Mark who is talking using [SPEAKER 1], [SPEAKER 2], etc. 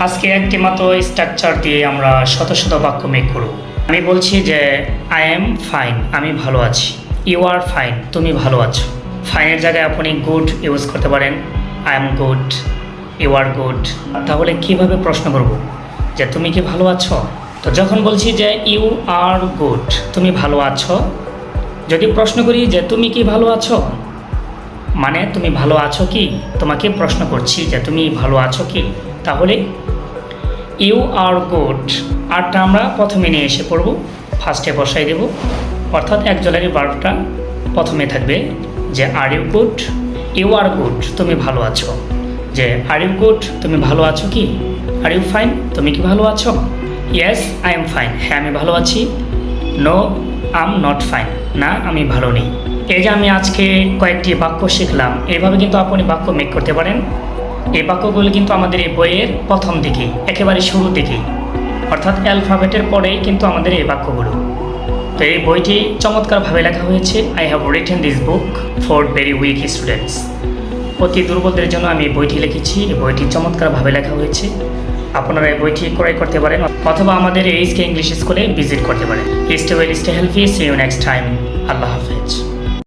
[SPEAKER 1] আজকে একটি মাত্র স্ট্রাকচার দিয়ে আমরা শত শত বাক্য মেক করব। আমি বলছি যে আই এম ফাইন, আমি ভালো আছি। ইউ আর ফাইন, তুমি ভালো আছো। ফাইনের জায়গায় আপনি গুড ইউজ করতে পারেন, I am good, you are good. তাহলে কিভাবে প্রশ্ন করব যে তুমি কি ভালো আছো? তো যখন বলছি যে ইউ আর গুড, তুমি ভালো আছো, যদি প্রশ্ন করি যে তুমি কি ভালো আছো, মানে তুমি ভালো আছো কি, তোমাকে প্রশ্ন করছি যে তুমি ভালো আছো কি, তাহলে ইউ আর গুড আরটা আমরা প্রথমে নিয়ে এসে পড়ব, ফার্স্টে বসাই দেব, অর্থাৎ একজনের ভার্বটা প্রথমে থাকবে যে are you good, you are good, তুমি ভালো আছো। যে আর ইউ গুড, তুমি ভালো আছো কি, আর ইউ ফাইন, তুমি কি ভালো আছো। ইয়েস আই এম ফাইন, হ্যাঁ আমি ভালো আছি। No I am not fine, না আমি ভালো নেই। এই যে আমি আজকে কয়েকটি বাক্য শিখলাম, এইভাবে কিন্তু আপনি বাক্য মেক করতে পারেন। এই বাক্যগুলো কিন্তু আমাদের এই বইয়ের প্রথম দিকেই, একেবারে শুরু দিকেই, অর্থাৎ অ্যালফাবেটের পরেই কিন্তু আমাদের এই বাক্যগুলো। তো এই বইটি চমৎকারভাবে লেখা হয়েছে। I have written this book for very weak students. অতি দুর্বলদের জন্য আমি এই বইটি লিখেছি। এই বইটি চমৎকারভাবে লেখা হয়েছে। আপনারা এই বইটি ক্রয় করতে পারেন অথবা আমাদের এইচকে ইংলিশ স্কুলে ভিজিট করতে পারেন। Stay well, stay healthy, see you next time. আল্লাহ হাফেজ।